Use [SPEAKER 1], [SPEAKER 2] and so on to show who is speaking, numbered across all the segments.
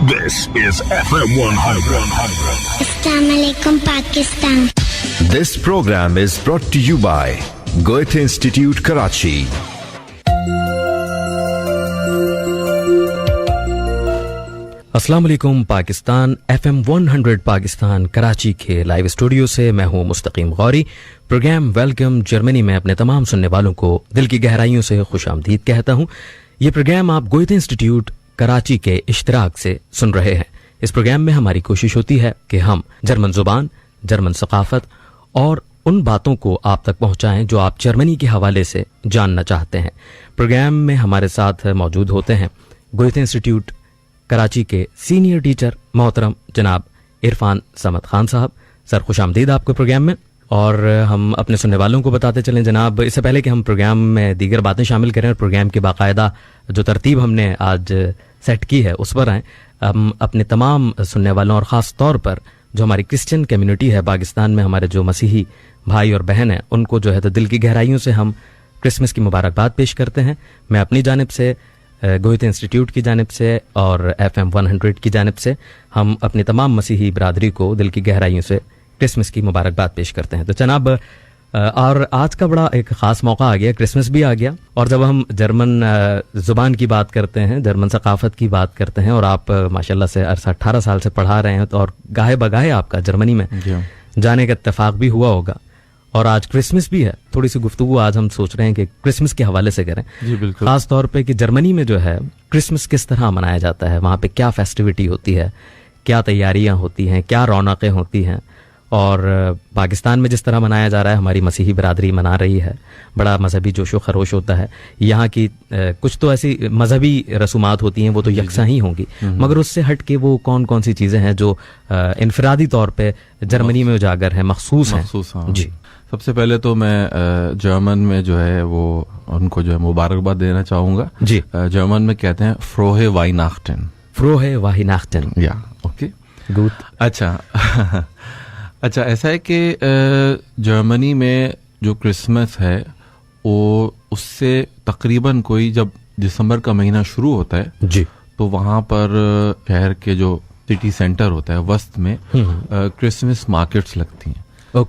[SPEAKER 1] This is FM 100.
[SPEAKER 2] Assalamualaikum Pakistan.
[SPEAKER 3] This program is brought to you by Goethe Institute, Karachi.
[SPEAKER 4] अस्सलाम वालेकुम Pakistan. FM 100 Pakistan Karachi के live studio से मैं हूं मुस्तकीम गौरी। प्रोग्राम वेलकम जर्मनी में अपने तमाम सुनने वालों को दिल की गहराइयों से खुशामदीद कहता हूं। ये प्रोग्राम आप गोएथे इंस्टीट्यूट कराची के इश्तराक से सुन रहे हैं। इस प्रोग्राम में हमारी कोशिश होती है कि हम जर्मन जुबान, जर्मन सकाफत और उन बातों को आप तक पहुंचाएं जो आप जर्मनी के हवाले से जानना चाहते हैं। प्रोग्राम में हमारे साथ मौजूद होते हैं गोएथे इंस्टीट्यूट कराची के सीनियर टीचर मोहतरम जनाब इरफान समद खान साहब। सर खुशामदीद आपको प्रोग्राम में। और हम अपने सुनने वालों को बताते चलें जनाब, इससे पहले कि हम प्रोग्राम में दीगर बातें शामिल करें और प्रोग्राम की बाकायदा जो तरतीब हमने आज सेट की है उस पर आएँ, हम अपने तमाम सुनने वालों और ख़ास तौर पर जो हमारी क्रिश्चियन कम्युनिटी है पाकिस्तान में, हमारे जो मसीही भाई और बहन हैं, उनको जो है तो दिल की गहराइयों से हम क्रिसमस की मुबारकबाद पेश करते हैं। मैं अपनी जानिब से, गोएथे इंस्टीट्यूट की जानिब से और FM 100 की जानिब से हम अपनी तमाम मसीही बरादरी को दिल की गहराइयों से क्रिसमस की मुबारकबाद पेश करते हैं। तो जनाब, और आज का बड़ा एक ख़ास मौका आ गया, क्रिसमस भी आ गया। और जब हम जर्मन ज़ुबान की बात करते हैं, जर्मन सकाफ़त की बात करते हैं, और आप माशाल्लाह से 18 साल से पढ़ा रहे हैं, तो और गाहे बगाहे आपका जर्मनी में जाने का इत्तेफाक भी हुआ होगा। और आज क्रिसमस भी है। थोड़ी सी गुफ्तगू आज हम सोच रहे हैं कि क्रिसमस के हवाले से करें। जी बिल्कुल। खास तौर पे कि जर्मनी में जो है क्रिसमस किस तरह मनाया जाता है, वहाँ पे क्या फेस्टिविटी होती है, क्या तैयारियां होती हैं, क्या रौनकें होती हैं। और पाकिस्तान में जिस तरह मनाया जा रहा है, हमारी मसीही बरादरी मना रही है, बड़ा मजहबी जोशो खरोश होता है। यहाँ की कुछ तो ऐसी मजहबी रसूमात होती हैं, वो तो यकसा ही होंगी, मगर उससे हट के वो कौन कौन सी चीज़ें हैं जो इनफरादी तौर पे जर्मनी में उजागर है, मखसूस हैं।
[SPEAKER 5] हाँ। जी, सबसे पहले तो मैं जर्मन में जो है वो उनको जो है मुबारकबाद देना चाहूंगा। जी, जर्मन में कहते हैं फ्रोहे वाइनाख्टेन।
[SPEAKER 4] फ्रोहे वाइनाख्टेन,
[SPEAKER 5] या ओके,
[SPEAKER 4] गुड।
[SPEAKER 5] अच्छा अच्छा, ऐसा है कि जर्मनी में जो क्रिसमस है वो उससे तकरीबन कोई जब दिसंबर का महीना शुरू होता है जी, तो वहाँ पर शहर के जो सिटी सेंटर होता है वस्त में क्रिसमस मार्केट्स लगती हैं।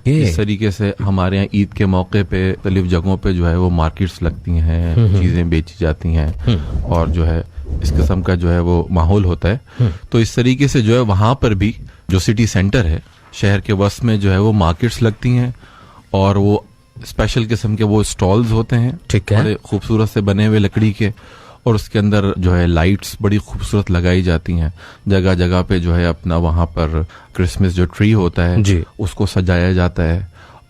[SPEAKER 5] इस तरीके से हमारे यहाँ ईद के मौके पे मुख्तलिफ जगहों पे जो है वो मार्केट्स लगती हैं, चीजें बेची जाती हैं, और जो है इस किस्म का जो है वो माहौल होता है। तो इस तरीके से जो है वहां पर भी जो सिटी सेंटर है शहर के वस्त में जो है वो मार्केट्स लगती हैं, और वो स्पेशल किस्म के वो स्टॉल्स होते हैं, ठीक है, बड़े खूबसूरत से बने हुए लकड़ी के, और उसके अंदर जो है लाइट्स बड़ी खूबसूरत लगाई जाती हैं। जगह जगह पे जो है अपना वहां पर क्रिसमस जो ट्री होता है जी, उसको सजाया जाता है,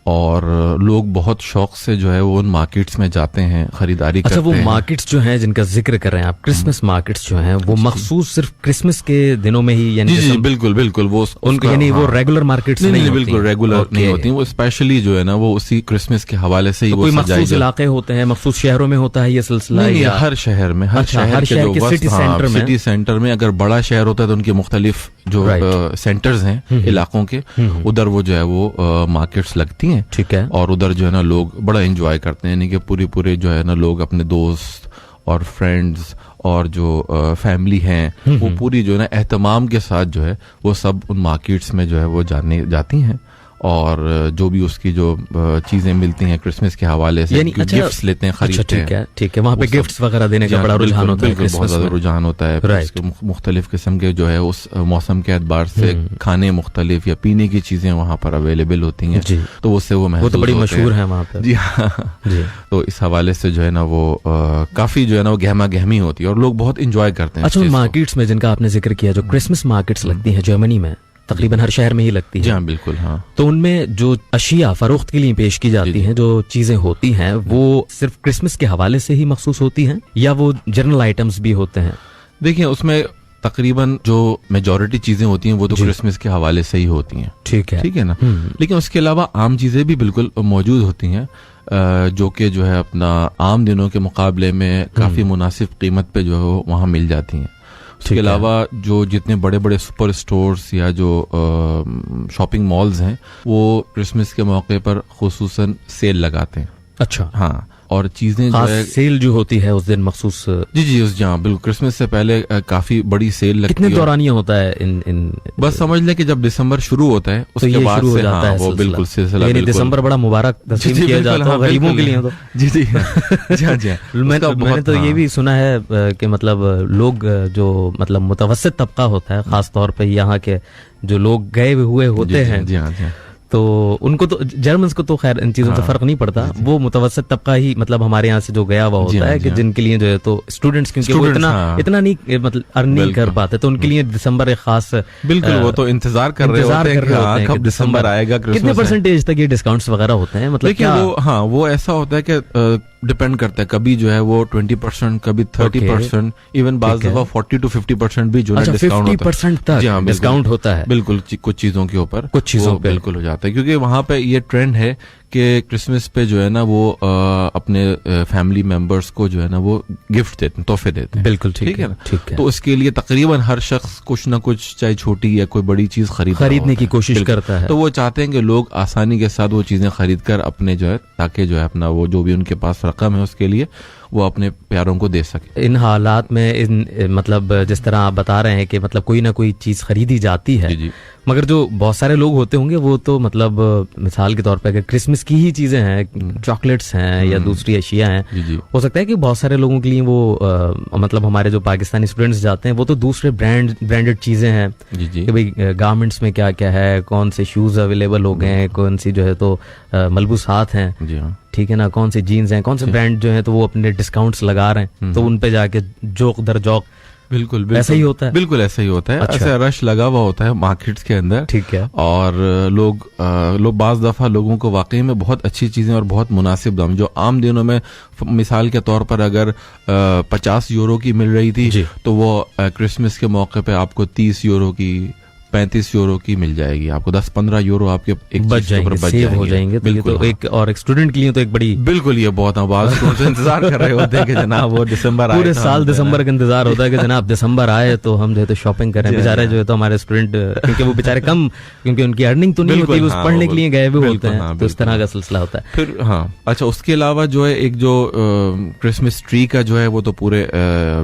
[SPEAKER 5] और लोग बहुत शौक से जो है वो उन मार्केट्स में जाते हैं, खरीदारी करते हैं।
[SPEAKER 4] अच्छा, वो मार्केट्स जो हैं जिनका जिक्र कर रहे हैं आप, क्रिसमस मार्केट्स जो हैं, वो मखसूस सिर्फ क्रिसमस के दिनों में ही, यानी
[SPEAKER 5] जी बिल्कुल बिल्कुल, वो
[SPEAKER 4] उनके यानी वो रेगुलर मार्केट्स नहीं,
[SPEAKER 5] बिल्कुल रेगुलर नहीं होती, वो स्पेशली जो है ना वो उसी क्रिसमस के हवाले से ही वो
[SPEAKER 4] मखसूस इलाके होते हैं, मखसूस शहरों में होता है ये सिलसिला?
[SPEAKER 5] हर शहर में, हर शहर के सिटी सेंटर में, अगर बड़ा शहर होता है तो उनके मुख्तलिफ जो सेंटर्स हैं इलाकों के, उधर वो जो है वो मार्केट्स लगती हैं, ठीक है, और उधर जो है ना लोग बड़ा एंजॉय करते हैं, यानी कि पूरे जो है ना लोग अपने दोस्त और फ्रेंड्स और जो फैमिली हैं वो पूरी जो है ना एहतमाम के साथ जो है वो सब उन मार्केट्स में जो है वो जाती हैं, और जो भी उसकी जो चीजें मिलती हैं क्रिसमस के हवाले से, गिफ्ट्स लेते हैं, खरीदते हैं।
[SPEAKER 4] ठीक है, वहाँ पे गिफ्ट्स वगैरह देने का बड़ा रुझान होता है,
[SPEAKER 5] बहुत ज्यादा रुझान होता है। मुख्तलिफ किस्म के जो है उस मौसम के एतबार से खाने मुख्तलिफ या पीने की चीजें वहाँ पर अवेलेबल होती हैं, तो उससे वो महसूस
[SPEAKER 4] तो बड़ी मशहूर है वहाँ पर।
[SPEAKER 5] जी हाँ, तो इस हवाले से जो है ना वो काफी जो है ना वो गहमा गहमी होती है और लोग बहुत इंजॉय करते हैं।
[SPEAKER 4] अच्छा, मार्केट्स में जिनका आपने जिक्र किया, जो क्रिसमस मार्केट्स लगती हैं जर्मनी में, तकरीबन हर शहर में ही लगती है।
[SPEAKER 5] जी हाँ, बिल्कुल, हाँ।
[SPEAKER 4] तो उनमें जो अशिया फरोख्त के लिए पेश की जाती हैं, जो चीजें होती हैं, वो सिर्फ क्रिसमस के हवाले से ही मखसूस होती हैं या वो जनरल आइटम्स भी होते हैं?
[SPEAKER 5] देखिए, उसमें तकरीबन जो मेजॉरिटी चीजें होती हैं वो तो क्रिसमस के हवाले से ही होती हैं, ठीक है ना। लेकिन उसके अलावा आम चीजें भी बिल्कुल मौजूद होती हैं, जो कि जो है अपना आम दिनों के मुकाबले में काफी मुनासिब कीमत पे जो है वहाँ मिल जाती हैं। उसके अलावा जो जितने बड़े बड़े सुपर स्टोर्स या जो शॉपिंग मॉल्स हैं वो क्रिसमस के मौके पर खुसूसन सेल लगाते हैं।
[SPEAKER 4] अच्छा,
[SPEAKER 5] हाँ, और चीजें जो
[SPEAKER 4] खास
[SPEAKER 5] है
[SPEAKER 4] सेल जो होती है उस दिन मखसूस,
[SPEAKER 5] जी उस जहाँ बिल्कुल क्रिसमस से पहले काफी बड़ी सेल लगती
[SPEAKER 4] कितने
[SPEAKER 5] है।
[SPEAKER 4] दौरानिया होता है इन
[SPEAKER 5] बस समझ लें कि जब दिसंबर शुरू होता है
[SPEAKER 4] तो
[SPEAKER 5] उसके
[SPEAKER 4] ये
[SPEAKER 5] बाद
[SPEAKER 4] शुरू हो
[SPEAKER 5] से
[SPEAKER 4] जाता है
[SPEAKER 5] वो बिल्कुल सिलसिला
[SPEAKER 4] यानी
[SPEAKER 5] बिल्कुल।
[SPEAKER 4] दिसंबर बड़ा मुबारक तस्लीम
[SPEAKER 5] जी,
[SPEAKER 4] किया
[SPEAKER 5] बिल्कुल,
[SPEAKER 4] जाता है
[SPEAKER 5] हाँ,
[SPEAKER 4] गरीबों
[SPEAKER 5] बिल्कुल,
[SPEAKER 4] के लिए तो।
[SPEAKER 5] जी जी जी हाँ
[SPEAKER 4] मैंने तो ये भी सुना है कि मतलब लोग जो मतलब मुतवस्सित तबका होता है, खास तौर पे यहाँ के जो लोग गए हुए होते हैं,
[SPEAKER 5] जी हाँ
[SPEAKER 4] तो उनको तो जर्मन्स को तो खैर इन चीजों से फर्क नहीं पड़ता, वो मुतवस्सित तबका ही मतलब हमारे यहाँ से जो गया हुआ होता है कि जिनके लिए जो है तो स्टूडेंट्स, क्योंकि वो इतना नहीं मतलब अर्न नहीं कर पाते, तो उनके लिए दिसंबर एक खास
[SPEAKER 5] बिल्कुल वो तो इंतजार कर रहे होते हैं कि कब दिसंबर आएगा,
[SPEAKER 4] कितने परसेंटेज तक ये डिस्काउंट्स वगैरह होते हैं, मतलब क्या
[SPEAKER 5] वो हाँ वो ऐसा होता है कि डिपेंड करता है, कभी जो है वो 20%, कभी 30%, इवन बाज़ दफा 40 to 50% भी जो है डिस्काउंट
[SPEAKER 4] 50% तक डिस्काउंट होता है
[SPEAKER 5] बिल्कुल कुछ चीजों के ऊपर,
[SPEAKER 4] कुछ चीजों पे
[SPEAKER 5] बिल्कुल हो जाता है, क्योंकि वहां पे ये ट्रेंड है कि क्रिसमस पे जो है ना वो अपने फैमिली मेंबर्स को जो है ना वो गिफ्ट देते हैं, तोहफे देते हैं।
[SPEAKER 4] बिल्कुल ठीक है ना,
[SPEAKER 5] ठीक है। तो इसके लिए तकरीबन हर शख्स कुछ ना कुछ, चाहे छोटी या कोई बड़ी चीज खरीदने की
[SPEAKER 4] कोशिश करता है।
[SPEAKER 5] तो वो चाहते हैं कि लोग आसानी के साथ वो चीजें खरीद कर अपने जो है, ताकि जो है अपना वो जो भी उनके पास रकम है उसके लिए वो अपने प्यारों को दे सके।
[SPEAKER 4] इन हालात में मतलब जिस तरह आप बता रहे हैं कि मतलब कोई ना कोई चीज खरीदी जाती है,
[SPEAKER 5] जी।
[SPEAKER 4] मगर जो बहुत सारे लोग होते होंगे वो तो मतलब मिसाल के तौर पे अगर क्रिसमस की ही चीजें हैं, चॉकलेट्स हैं या दूसरी अशिया हैं, हो सकता है कि बहुत सारे लोगों के लिए वो मतलब हमारे जो पाकिस्तानी स्टूडेंट्स जाते हैं वो तो दूसरे ब्रांडेड चीजें हैं कि भाई गारमेंट्स में क्या क्या है, कौन से शूज अवेलेबल हो गए हैं, कौन सी जो है तो मलबूसात हैं, ठीक है ना, कौन सी जीन्स हैं, कौन से ब्रांड जो है तो वो अपने डिस्काउंट्स लगा रहे हैं, तो उन पे जाके जोक दर जोक
[SPEAKER 5] बिल्कुल
[SPEAKER 4] ऐसा ही होता है।
[SPEAKER 5] बिल्कुल ऐसा ही होता है। अच्छा। ऐसा रश लगा हुआ होता है मार्केट्स के अंदर, ठीक है, और लोग बाज दफा लोगों को वाकई में बहुत अच्छी चीजें और बहुत मुनासिब दाम, जो आम दिनों में मिसाल के तौर पर अगर 50 यूरो की मिल रही थी तो वो क्रिसमस के मौके पे आपको 30 यूरो की, 35 यूरो की मिल जाएगी, आपको 10-15 यूरो आपके एक
[SPEAKER 4] बच जाएंगे, सेव हो जाएंगे। बिल्कुल, तो एक और एक स्टूडेंट के लिए तो एक बड़ी,
[SPEAKER 5] बिल्कुल ये बहुत आवाज इंतजार कर रहे होते हैं कि जनाब वो दिसंबर आए,
[SPEAKER 4] पूरे साल दिसंबर का इंतजार होता है कि जनाब दिसंबर आए तो हम जो है तो शॉपिंग करें। बेचारे जो है तो हमारे स्टूडेंट, क्योंकि वो बेचारे कम, क्योंकि उनकी अर्निंग तो नहीं होती, वो पढ़ने के लिए गए हुए होते हैं, तो इस तरह का सिलसिला होता है।
[SPEAKER 5] फिर हाँ अच्छा, उसके अलावा जो है एक जो क्रिसमस ट्री का जो है वो तो पूरे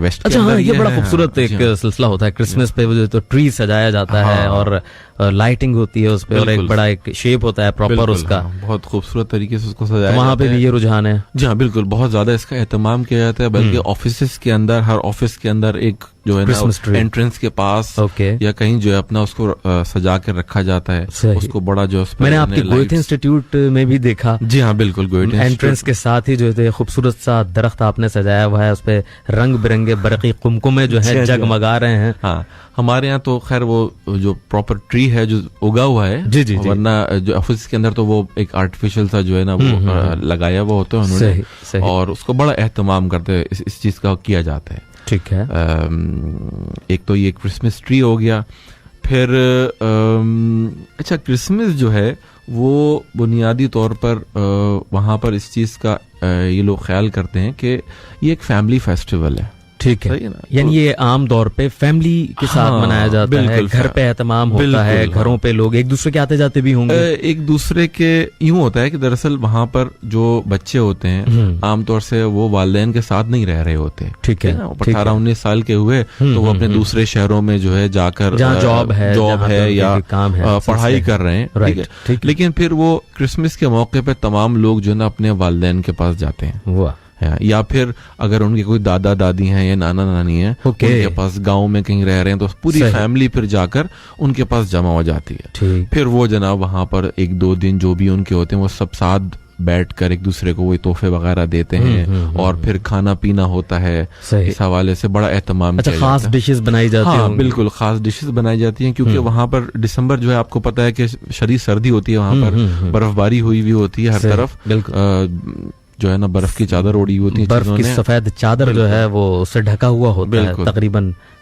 [SPEAKER 5] वेस्ट,
[SPEAKER 4] अच्छा हाँ, ये बड़ा खूबसूरत एक सिलसिला होता है क्रिसमस पे, वो जो तो ट्री सजाया जाता है और लाइटिंग होती है उस पे, और एक बड़ा एक शेप होता है प्रॉपर उसका,
[SPEAKER 5] बहुत खूबसूरत तरीके से उसको सजाया,
[SPEAKER 4] तो वहाँ पे भी ये रुझान है।
[SPEAKER 5] जी हाँ बिल्कुल, बहुत ज्यादा इसका एहतमाम किया जाता है, बल्कि ऑफिसेस के अंदर, हर ऑफिस के अंदर एक जो है ना एंट्रेंस के पास या कहीं जो है अपना उसको सजा के रखा जाता है, उसको बड़ा जो
[SPEAKER 4] मैंने आपके गोएथे इंस्टीट्यूट में भी देखा।
[SPEAKER 5] जी हाँ बिल्कुल, गोएथे
[SPEAKER 4] एंट्रेंस के साथ ही जो है खूबसूरत सा दरख्त आपने सजाया हुआ है, उस पे रंग बिरंगे बरकी कुमकुमे जो है जगमगा रहे हैं।
[SPEAKER 5] हाँ, हमारे यहाँ तो खैर वो जो प्रॉपर ट्री है जो उगा हुआ है, जी, वरना जो ऑफिस के अंदर तो वो एक आर्टिफिशियल सा जो है ना वो लगाया हुआ होता है उन्होंने, और उसको बड़ा एहतमाम करते हैं, इस चीज का किया जाता है।
[SPEAKER 4] ठीक है,
[SPEAKER 5] एक तो ये क्रिसमस ट्री हो गया, फिर अच्छा क्रिसमस जो है वो बुनियादी तौर पर वहाँ पर इस चीज का ये लोग ख्याल करते हैं कि ये एक फैमिली फेस्टिवल है।
[SPEAKER 4] ठीक है, यानी ये आम तौर पे फैमिली के साथ मनाया जाता है, घर पे एहतमाम होता है, घरों पे लोग एक दूसरे के आते जाते भी होंगे,
[SPEAKER 5] एक दूसरे के यूं होता है कि दरअसल वहाँ पर जो बच्चे होते हैं आमतौर से वो वालिदैन के साथ नहीं रह रहे होते,
[SPEAKER 4] ठीक है,
[SPEAKER 5] 18-19 साल के हुए तो वो अपने दूसरे शहरों में जो है जाकर
[SPEAKER 4] जॉब है या
[SPEAKER 5] काम है, पढ़ाई कर रहे हैं, ठीक है, लेकिन फिर वो क्रिसमस के मौके पे तमाम लोग जो है ना अपने वालिदैन के पास जाते हैं, या फिर अगर उनके कोई दादा दादी हैं या नाना नानी हैं उनके पास गांव में कहीं रह रहे हैं तो पूरी फैमिली फिर जाकर उनके पास जमा हो जाती है। फिर वो जनाब वहां पर 1-2 दिन जो भी उनके होते हैं वो सब साथ बैठकर एक दूसरे को वही तोहफे वगैरह देते हैं, और फिर खाना पीना होता है, इस हवाले से बड़ा एहतमाम किया जाता है।
[SPEAKER 4] खास डिशेस बनाई जाती हैं,
[SPEAKER 5] बिल्कुल खास डिशेस बनाई जाती हैं, क्योंकि वहां पर दिसंबर जो है आपको पता है कि शदीद सर्दी होती है, वहां पर बर्फबारी हुई भी होती है हर तरफ, जो है ना बर्फ की चादर ओढ़ी होती है,
[SPEAKER 4] बर्फ की सफेद चादर जो है वो उससे ढका हुआ होता है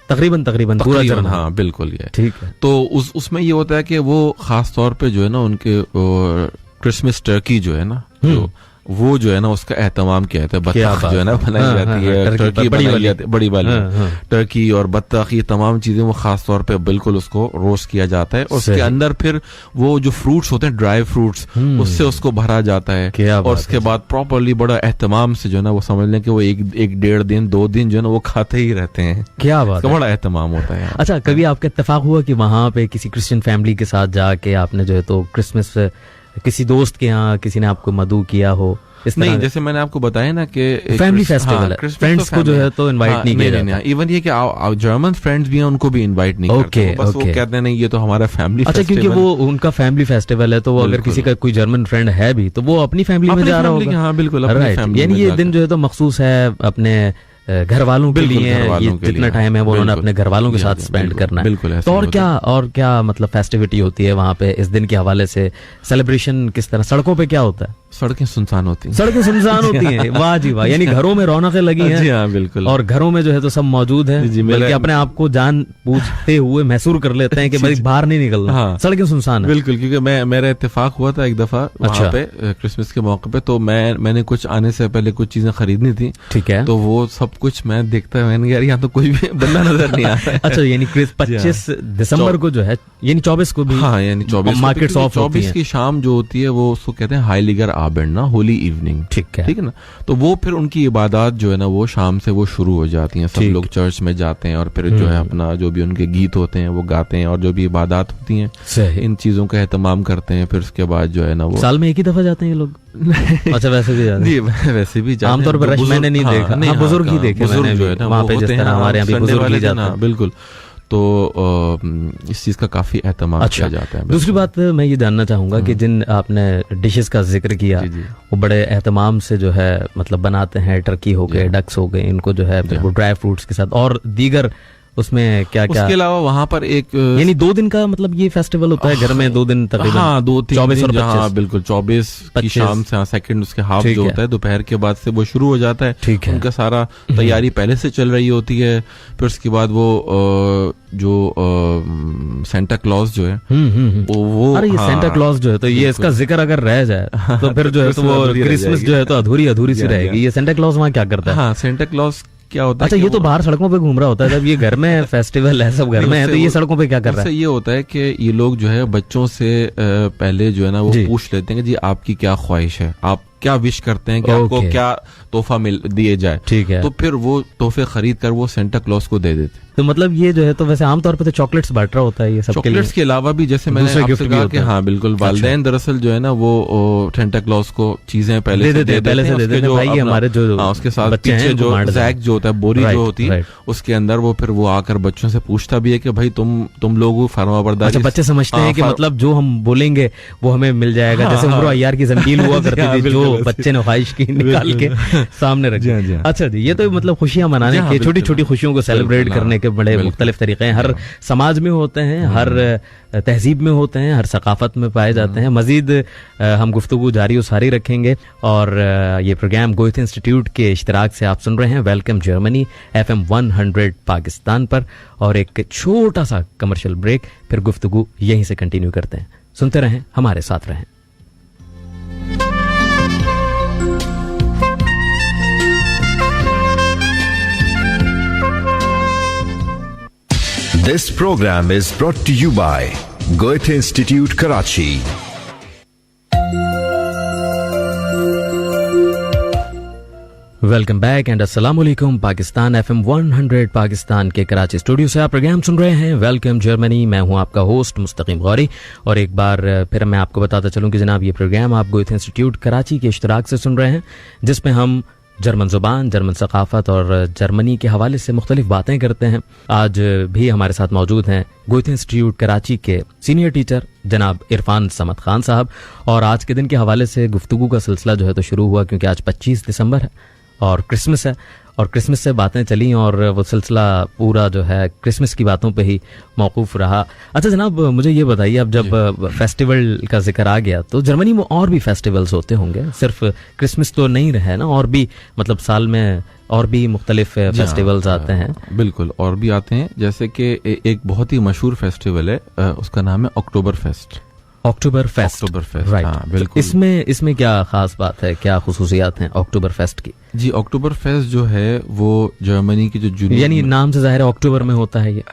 [SPEAKER 4] तकरीबन पूरा जर्मन।
[SPEAKER 5] हाँ बिल्कुल, ये
[SPEAKER 4] ठीक है।
[SPEAKER 5] तो उसमें ये होता है कि वो खास तौर पे जो है ना उनके क्रिसमस टर्की जो है ना, जो वो जो है ना उसका एहतमाम किया जाता है।
[SPEAKER 4] क्या
[SPEAKER 5] बत्तख
[SPEAKER 4] बात
[SPEAKER 5] जो है ना
[SPEAKER 4] है।
[SPEAKER 5] बनाई
[SPEAKER 4] हाँ,
[SPEAKER 5] जाती
[SPEAKER 4] हाँ,
[SPEAKER 5] है,
[SPEAKER 4] टर्की
[SPEAKER 5] टर्की
[SPEAKER 4] बड़ी
[SPEAKER 5] बनाई
[SPEAKER 4] वाली।
[SPEAKER 5] जाती है, बड़ी वाली
[SPEAKER 4] हाँ, हाँ।
[SPEAKER 5] टर्की और बत्तख, ये तमाम चीजें वो खास तौर पे बिल्कुल उसको रोस्ट किया जाता है। और उसके
[SPEAKER 4] सही।
[SPEAKER 5] अंदर फिर वो जो फ्रूट्स होते हैं, ड्राई फ्रूट्स, उससे उसको भरा जाता है।
[SPEAKER 4] क्या
[SPEAKER 5] और
[SPEAKER 4] बात
[SPEAKER 5] उसके
[SPEAKER 4] है।
[SPEAKER 5] बाद प्रॉपरली बड़ा एहतमाम से जो है ना वो समझ लें कि वो एक डेढ़ दिन 2 दिन जो है ना वो खाते ही रहते हैं।
[SPEAKER 4] क्या बात
[SPEAKER 5] इसका
[SPEAKER 4] है।
[SPEAKER 5] बड़ा एहतमाम होता है।
[SPEAKER 4] अच्छा, कभी आपका इत्तेफाक हुआ कि वहां पे किसी क्रिश्चियन फैमिली के साथ जाके आपने जो है तो क्रिसमस किसी दोस्त के यहाँ किसी ने आपको मदऊ किया हो? इस तरह
[SPEAKER 5] नहीं, जैसे मैंने आपको बताया ना कि
[SPEAKER 4] फैमिली फेस्टिवल है, फ्रेंड्स को जो है तो इनवाइट नहीं किया जाता।
[SPEAKER 5] इवन ये कि जर्मन फ्रेंड्स भी हैं उनको भी इनवाइट नहीं करते।
[SPEAKER 4] ओके,
[SPEAKER 5] बस वो
[SPEAKER 4] ओके।
[SPEAKER 5] कहते हैं नहीं ये तो हमारा फैमिली
[SPEAKER 4] अच्छा, क्योंकि वो उनका फैमिली फेस्टिवल है तो वो अगर
[SPEAKER 5] बिल्कुल।
[SPEAKER 4] किसी का कोई जर्मन फ्रेंड है भी तो वो अपनी फैमिली में
[SPEAKER 5] अपनी
[SPEAKER 4] जा रहा
[SPEAKER 5] family के,
[SPEAKER 4] होगा।
[SPEAKER 5] हाँ, बिल्कुल, अपनी
[SPEAKER 4] राइट,
[SPEAKER 5] family
[SPEAKER 4] यानी
[SPEAKER 5] में
[SPEAKER 4] ये
[SPEAKER 5] जाकर।
[SPEAKER 4] दिन जो है तो मखसूस है अपने घर वालों के
[SPEAKER 5] बिल्कुल,
[SPEAKER 4] लिए,
[SPEAKER 5] घर वालों
[SPEAKER 4] ये
[SPEAKER 5] के
[SPEAKER 4] जितना
[SPEAKER 5] लिए।
[SPEAKER 4] टाइम है वो उन्होंने
[SPEAKER 5] बिल्कुल।
[SPEAKER 4] अपने घर वालों के
[SPEAKER 5] जी,
[SPEAKER 4] साथ
[SPEAKER 5] जी,
[SPEAKER 4] स्पेंड
[SPEAKER 5] बिल्कुल,
[SPEAKER 4] करना है।
[SPEAKER 5] बिल्कुल ऐसा
[SPEAKER 4] तो और
[SPEAKER 5] ही होता
[SPEAKER 4] क्या क्या मतलब फेस्टिविटी होती है वहां पे इस दिन के हवाले से? सेलिब्रेशन किस तरह, सड़कों पे क्या होता है?
[SPEAKER 5] सड़कें सुनसान होती हैं।
[SPEAKER 4] सड़कें सुनसान होती हैं, वाह जी वाह, यानी घरों में रौनकें लगी
[SPEAKER 5] जी
[SPEAKER 4] हैं
[SPEAKER 5] हाँ, बिल्कुल।
[SPEAKER 4] और घरों में जो है तो सब मौजूद है,
[SPEAKER 5] जी, मेरा-
[SPEAKER 4] बल्कि अपने आप को जान पूछते हुए महसूस कर लेते हैं कि भाई बाहर नहीं निकलना,
[SPEAKER 5] हाँ।
[SPEAKER 4] सड़कें सुनसान है।
[SPEAKER 5] बिल्कुल, क्योंकि मेरा इत्तेफाक हुआ था एक दफा
[SPEAKER 4] अच्छा।
[SPEAKER 5] वहाँ पे क्रिसमस के मौके पे, तो मैंने कुछ आने से पहले कुछ चीजें खरीदनी थी।
[SPEAKER 4] ठीक है।
[SPEAKER 5] तो वो सब कुछ मैं देखता, मैंने कहा यार यहाँ तो कोई भी बंदा नजर नहीं आ रहा है।
[SPEAKER 4] अच्छा, यानी 25 दिसंबर को जो है, यानी 24 को भी
[SPEAKER 5] हाँ, यानी 24
[SPEAKER 4] मार्केट्स ऑफ होती
[SPEAKER 5] 24
[SPEAKER 4] हैं।
[SPEAKER 5] की शाम जो होती है वो उसको कहते हैं हाइलिगर आबेंड ना, होली इवनिंग।
[SPEAKER 4] ठीक है।
[SPEAKER 5] ठीक है ना। तो वो फिर उनकी इबादत जो है ना वो शाम से वो शुरू हो जाती हैं। सब
[SPEAKER 4] ठीक।
[SPEAKER 5] लोग चर्च में जाते हैं और फिर जो है अपना जो भी उनके गीत होते हैं वो गाते हैं और जो भी इबादत होती हैं
[SPEAKER 4] सही।
[SPEAKER 5] इन चीजों का एहतमाम करते हैं। फिर उसके बाद जो है ना वो
[SPEAKER 4] साल में एक ही दफा जाते हैं ये लोग? अच्छा, वैसे भी जाते हैं।
[SPEAKER 5] जी वैसे भी जाते हैं।
[SPEAKER 4] आमतौर पर
[SPEAKER 5] जो
[SPEAKER 4] रश
[SPEAKER 5] बुजुर्ग-
[SPEAKER 4] मैंने नहीं देखा। हाँ, बुजुर्ग ही देखे
[SPEAKER 5] बुजुर्ग
[SPEAKER 4] मैंने
[SPEAKER 5] जो
[SPEAKER 4] भी।
[SPEAKER 5] है ना
[SPEAKER 4] वहाँ
[SPEAKER 5] वो
[SPEAKER 4] पे जिस
[SPEAKER 5] होते
[SPEAKER 4] तरह
[SPEAKER 5] हैं,
[SPEAKER 4] हमारे यहाँ भी
[SPEAKER 5] संडे
[SPEAKER 4] बुजुर्ग
[SPEAKER 5] वाले
[SPEAKER 4] ही
[SPEAKER 5] दिन,
[SPEAKER 4] जाते
[SPEAKER 5] हाँ,
[SPEAKER 4] हैं।
[SPEAKER 5] बिल्कुल। तो इस चीज का काफी एहतमाम
[SPEAKER 4] अच्छा,
[SPEAKER 5] किया जाता है।
[SPEAKER 4] दूसरी बात मैं ये जानना चाहूंगा कि जिन आपने डिशेस का जिक्र किया
[SPEAKER 5] जी, जी।
[SPEAKER 4] वो बड़े एहतमाम से जो है मतलब बनाते हैं, टर्की हो गए, डक्स हो गए, इनको जो है फिर वो ड्राई फ्रूट्स के साथ और दीगर उसमें क्या क्या,
[SPEAKER 5] उसके अलावा वहाँ पर एक
[SPEAKER 4] यानी 2 दिन का मतलब ये फेस्टिवल होता है घर में 2 दिन तकरीबन?
[SPEAKER 5] हाँ, 2-3
[SPEAKER 4] 24 और
[SPEAKER 5] दिन, हाँ
[SPEAKER 4] 25।
[SPEAKER 5] बिल्कुल 24 की
[SPEAKER 4] 25
[SPEAKER 5] शाम से, हाँ, सेकंड उसके हाफ
[SPEAKER 4] ठीक
[SPEAKER 5] जो
[SPEAKER 4] है।
[SPEAKER 5] होता है दोपहर के बाद से वो शुरू हो जाता है।
[SPEAKER 4] ठीक है।
[SPEAKER 5] उनका सारा तैयारी पहले से चल रही होती है। फिर उसके बाद वो जो सेंटा क्लॉज जो है वो
[SPEAKER 4] अरे ये
[SPEAKER 5] हाँ,
[SPEAKER 4] सेंटा क्लॉज जो है तो ये इसका जिक्र अगर रह जाए तो फिर जो है तो वो
[SPEAKER 5] अधूरी रह
[SPEAKER 4] क्रिसमस
[SPEAKER 5] जाएगी।
[SPEAKER 4] जो है तो अधूरी सी
[SPEAKER 5] जी,
[SPEAKER 4] रहेगी। ये सेंटा क्लॉज वहाँ क्या करता है?
[SPEAKER 5] हाँ, सेंटा क्लॉज क्या होता है?
[SPEAKER 4] अच्छा,
[SPEAKER 5] कि
[SPEAKER 4] ये तो
[SPEAKER 5] वो-
[SPEAKER 4] बाहर सड़कों पे घूम रहा होता है, जब ये घर में फेस्टिवल है, सब घर में है, तो ये सड़कों पे क्या कर रहा
[SPEAKER 5] उससे
[SPEAKER 4] है?
[SPEAKER 5] ये होता है कि ये लोग जो है बच्चों से पहले जो है ना वो
[SPEAKER 4] जी।
[SPEAKER 5] पूछ लेते हैं कि जी आपकी क्या ख्वाहिश है, आप क्या विश करते हैं कि आपको
[SPEAKER 4] ओके।
[SPEAKER 5] क्या तोहफा दिए जाए।
[SPEAKER 4] ठीक है।
[SPEAKER 5] तो फिर वो तोहफे खरीद कर वो सेंटा क्लॉज को दे देते हैं।
[SPEAKER 4] तो मतलब ये जो है तो वैसे आमतौर पे तो चॉकलेट्स बांट रहा होता है ये सबके लिए।
[SPEAKER 5] चॉकलेट्स के अलावा भी जैसे मैंने
[SPEAKER 4] दूसरे
[SPEAKER 5] आपसे
[SPEAKER 4] गिफ्ट भी
[SPEAKER 5] कहा
[SPEAKER 4] होते
[SPEAKER 5] कि
[SPEAKER 4] हैं।
[SPEAKER 5] हाँ बिल्कुल, वालिदैन दरअसल जो है ना वो सेंटा क्लॉज को चीजें पहले
[SPEAKER 4] दे
[SPEAKER 5] से
[SPEAKER 4] देते हैं, पहले से
[SPEAKER 5] हैं।
[SPEAKER 4] दे
[SPEAKER 5] उसके
[SPEAKER 4] देते हैं,
[SPEAKER 5] जो
[SPEAKER 4] भाई ये
[SPEAKER 5] अपना-
[SPEAKER 4] हमारे जो
[SPEAKER 5] हाँ, उसके साथ
[SPEAKER 4] बच्चे हैं,
[SPEAKER 5] पीछे
[SPEAKER 4] उनको
[SPEAKER 5] जो
[SPEAKER 4] बांट देते हैं।
[SPEAKER 5] जैक जो होता है, बोरी
[SPEAKER 4] राइट,
[SPEAKER 5] जो होती है,
[SPEAKER 4] राइट।
[SPEAKER 5] उसके अंदर वो फिर वो आकर बच्चों से पूछता भी है कि भाई तुम लोग फरमा बरदारी।
[SPEAKER 4] अच्छा, बच्चे समझते हैं कि मतलब जो हम बोलेंगे वो हमें मिल जाएगा, जैसे उमरो अय्यार की जंजील हुआ करती
[SPEAKER 5] हाँ,
[SPEAKER 4] थी जो
[SPEAKER 5] बिल्कुल,
[SPEAKER 4] बच्चे ने ख्वाहिश की निकाल के सामने रख
[SPEAKER 5] जी हाँ,
[SPEAKER 4] दी।
[SPEAKER 5] जी हाँ।
[SPEAKER 4] अच्छा जी, ये तो मतलब खुशियां मनाने
[SPEAKER 5] जी हाँ,
[SPEAKER 4] के,
[SPEAKER 5] बिल्कुल।
[SPEAKER 4] छोटी छोटी खुशियों को सेलिब्रेट
[SPEAKER 5] बिल्कुल,
[SPEAKER 4] करने के बड़े
[SPEAKER 5] बिल्कुल।
[SPEAKER 4] मुख्तलिफ तरीके हैं, हर समाज में होते हैं, हर तहजीब में होते हैं, हर सकाफत में पाए जाते हैं। मजीद हम गुफ्तगू जारी और सारी रखेंगे और ये प्रोग्राम गोएथे इंस्टीट्यूट के इश्तिराक से आप सुन रहे हैं वेलकम जर्मनी FM 100 पाकिस्तान पर। और एक छोटा सा कमर्शियल ब्रेक, फिर गुफ्तगू यहीं से कंटिन्यू करते हैं। सुनते रहें, हमारे साथ रहें।
[SPEAKER 3] This program is brought to you by Goethe Institute, Karachi.
[SPEAKER 4] Welcome back and अस्सलाम वालेकुम। पाकिस्तान FM 100 पाकिस्तान के कराची स्टूडियो से आप प्रोग्राम सुन रहे हैं वेलकम जर्मनी। मैं हूं आपका होस्ट मुस्तकीम गौरी और एक बार फिर मैं आपको बताता चलूं कि जनाब ये प्रोग्राम आप गोएथे इंस्टीट्यूट कराची के इश्तिराक से सुन रहे हैं, जिसमें हम जर्मन ज़ुबान, जर्मन सकाफ़त और जर्मनी के हवाले से मुख्तलिफ बातें करते हैं। आज भी हमारे साथ मौजूद हैं गोएथे इंस्टीट्यूट कराची के सीनियर टीचर जनाब इरफान समद खान साहब। और आज के दिन के हवाले से गुफ्तगू का सिलसिला जो है तो शुरू हुआ क्योंकि आज 25 दिसंबर है और क्रिसमस है, और क्रिसमस से बातें चली और वो सिलसिला पूरा जो है क्रिसमस की बातों पे ही मौकूफ रहा। अच्छा जनाब, मुझे ये बताइए, अब जब फेस्टिवल का जिक्र आ गया तो जर्मनी में और भी फेस्टिवल्स होते होंगे, सिर्फ क्रिसमस तो नहीं रहे ना, और भी मतलब साल में और भी मुख्तलिफ फेस्टिवल्स आते हैं?
[SPEAKER 5] बिल्कुल, और भी आते हैं। जैसे कि एक बहुत ही मशहूर फेस्टिवल है, उसका नाम है अक्टूबर फेस्ट।
[SPEAKER 4] अक्टूबर फेस्ट, राइट।
[SPEAKER 5] हाँ, बिल्कुल।
[SPEAKER 4] इसमें क्या खास बात है, क्या खुसूसियात हैं अक्टूबर फेस्ट की?
[SPEAKER 5] जी, अक्टूबर फेस्ट जो है वो जर्मनी की जो जुनूब,
[SPEAKER 4] यानी नाम से जाहिर है अक्टूबर में होता है ये।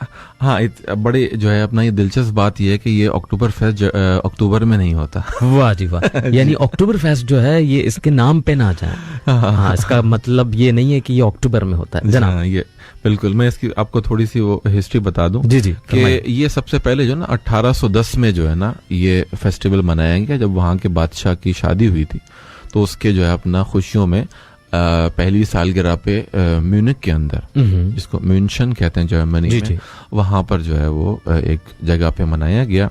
[SPEAKER 5] हाँ, बड़े जो है अपना ये दिलचस्प बात ये है कि ये अक्टूबर फेस्ट अक्टूबर में नहीं होता।
[SPEAKER 4] वाह जी वाह। यानी अक्टूबर फेस्ट जो है ये इसके नाम पे ना जाए। हाँ, इसका मतलब ये नहीं है कि ये अक्टूबर में होता है जनाब।
[SPEAKER 5] ये बिल्कुल, मैं इसकी आपको थोड़ी सी वो हिस्ट्री बता दूं।
[SPEAKER 4] जी जी,
[SPEAKER 5] कि ये सबसे पहले जो ना 1810 में जो है ना ये फेस्टिवल मनाया गया, जब वहाँ के बादशाह की शादी हुई थी। तो उसके जो है अपना खुशियों में पहली सालगिरह पे म्यूनिक के अंदर, जिसको म्यूनशन कहते हैं जर्मनी में, वहां पर जो है वो एक जगह पे मनाया गया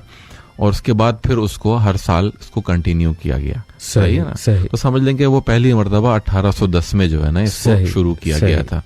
[SPEAKER 5] और उसके बाद फिर उसको हर साल इसको कंटिन्यू किया गया। सही है ना?
[SPEAKER 4] सही।
[SPEAKER 5] तो समझ लेंगे वो पहली मर्तबा 1810 में जो है ना इसको शुरू किया गया था।